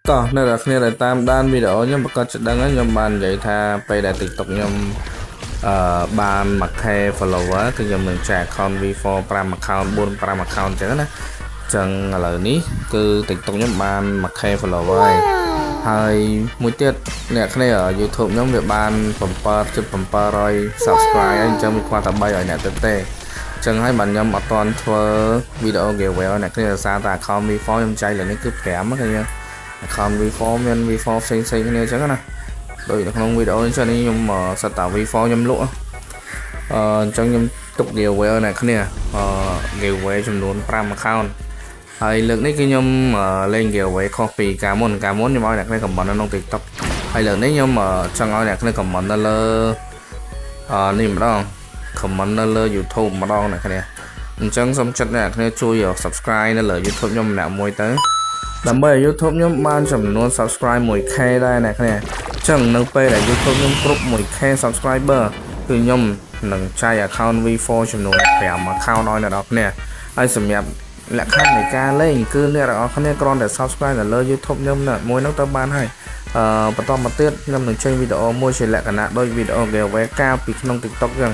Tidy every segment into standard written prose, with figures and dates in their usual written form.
có nên là khi là tam đan video nhưng mà có chất đăng á nhưng bạn vậy tha bây đại tiktok nhưng bạn mặc hay follower thì nhưng mình trả account before pram account buôn pram account chứ nè chẳng là ní cứ tiktok nhưng bạn mặc hay follower ấy hayមួយទៀតអ្នកគ្នាở YouTube ខ្ញុំវាបាន7.7rồi subscribe អញ្ចឹងវាខ្វះតែ3ឲ្យអ្នកទៅទេចឹងហើយបានខ្ញុំអត់ទាន់ធ្វើវីដេអូ giveaway អ្នកគ្នាសារតែ account before ខ្ញុំចែកលើនេះគឺ5ហ្នឹងឃើញ account V4 មាន V4 ផ្សេងគ្នាអញ្ចឹងណាដូចនៅក្នុងវីដេអូនេះចឹងនេះខ្ញុំសិតតា V4 ខ្ញុំលក់អញ្ចឹងខ្ញុំទុក giveaway អ្នកគ្នាgiveaway ចំនួន5 account ហើយលើកនេះគឺខ្ញុំលេង giveaway ខុសពីការមុនខ្ញុំឲ្យអ្នកគ្នា comment នៅក្នុង TikTok ហើយលើកនេះខ្ញុំចង់ឲ្យអ្នកគ្នា comment នៅលើនេះម្ដង comment នៅលើ YouTube ម្ដងអ្នកគ្នាអញ្ចឹងសូមចិត្តអ្នកគ្នាជួយ subscribe នៅលើ YouTube ខ្ញុំម្នាក់មួយទៅដើម្បីឲ្យ YouTube ខ្ញុំបានចំនួន subscribe 1k ដែរអ្នកគ្នាអញ្ចឹងនៅពេលដែល YouTube ខ្ញុំគ្រប់ 1k subscriber គឺខ្ញុំនឹងចែក account V4 ចំនួន5 account ឲ្យអ្នកនរគ្នាហើយសម្រាប់លក្ខខណ្ឌនៃការលេងគឺអ្នកនរគ្នាគ្រាន់តែ subscribe នៅលើ YouTube ខ្ញុំមួយនោះទៅបានហើយបន្តមកទៀតខ្ញុំនឹងចេញវីដេអូមួយជាលក្ខណៈដូចវីដេអូ giveaway កាលពីក្នុង TikTok ចឹង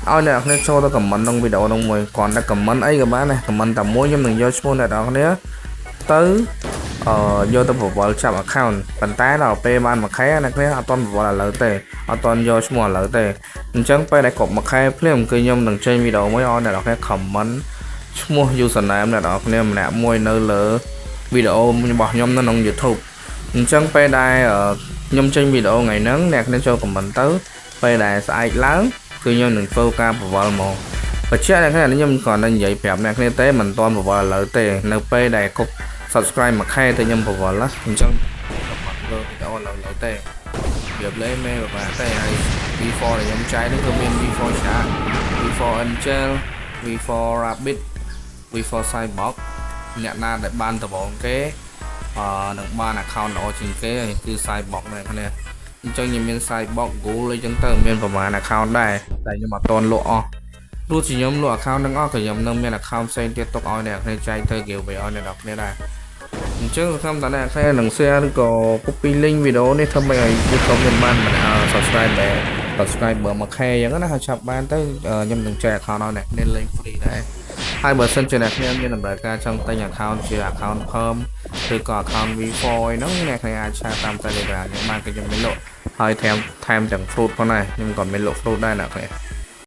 ឲ្យអ្នកនរគ្នាចូលទៅ comment ក្នុងវីដេអូនោះមួយគ្រាន់តែ comment អីក៏បានដែរ comment តែមួយខ្ញុំនឹងយកឈ្មោះអ្នកនរគ្នាទៅយកទៅប្រវល់ចាប់ account ប៉ុន្តែដល់ពេលបានមួយខែអ្នកគ្នាអត់ទាន់ប្រវល់ឥឡូវទេអត់ទាន់យកឈ្មោះឥឡូវទេអញ្ចឹងពេលដែលគ្រប់មួយខែភ្លាមគឺខ្ញុំនឹងចេញវីដេអូមួយឲ្យអ្នកនរគ្នា comment ឈ្មោះ username អ្នកនរគ្នាម្នាក់មួយនៅលើវីដេអូរបស់ខ្ញុំនៅក្នុង YouTube អញ្ចឹងពេលដែលខ្ញុំចេញវីដេអូថ្ងៃហ្នឹងអ្នកគ្នាចូល comment ទៅពេលដែលស្អែកឡើងគឺខ្ញុំនឹងធ្វើការប្រវល់មកបញ្ជាក់អ្នកគ្នាខ្ញុំគ្រាន់តែនិយាយប្រាប់អ្នកគ្នាទេមិនទាន់ប្រវល់ឥឡូវទេនៅពេលដែលគ្រប់ subscribe មួយខែទៅខ្ញុំប្រវល់ណាអញ្ចឹងលើវីដេអូឡើយទេវាលេមែនបាទទេហើយ V4 ដែលខ្ញុំចែកនេះគឺមាន V4 ច្រើន V4 Angel V4 Rabbit V4 Cyborg អ្នកណាដែលបានដំបងគេនឹងបាន account ល្អជាងគេគឺ Cyborg ដែរគ្នាអញ្ចឹងខ្ញុំមាន Cyborg Gold អីចឹងទៅមានប្រហែល account ដែរតែខ្ញុំអត់ទាន់លក់អស់ទោះជាខ្ញុំលក់ account ទាំងអស់ក៏ខ្ញុំនៅមាន account ផ្សេងទៀតទុកឲ្យអ្នកគ្នាចែកទៅ giveaway ឲ្យអ្នកនរគ្នាដែរអញ្ចឹងសង្ឃឹមថាអ្នកគ្នានឹង share ឬក៏ copy link វីដេអូនេះធ្វើឲ្យ YouTube ខ្ញុំបាន subscriber 1k អញ្ចឹងណាហើយឆាប់បានទៅខ្ញុំនឹងចែក account ឲ្យអ្នកគ្នាលេង free ដែរហើយបើសិនជាអ្នកគ្នាមានតម្រូវការចង់ទិញ account ជា account perm ឬក៏ account V4 ហ្នឹងអ្នកគ្នាអាចឆាតតាម Telegram ខ្ញុំបានគឺខ្ញុំមានលក់ហើយថែមទាំង fruit ផងដែរខ្ញុំក៏មានលក់ fruit ដែរអ្នកគ្នា